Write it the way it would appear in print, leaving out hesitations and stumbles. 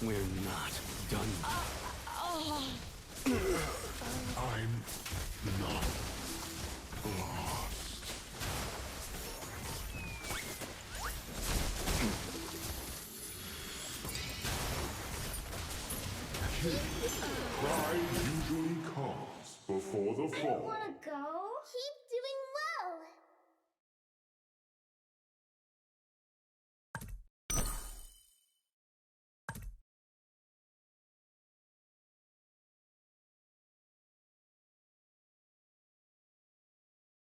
We're not done. I'm not lost. Pride usually comes before the I don't fall. want to go. Keep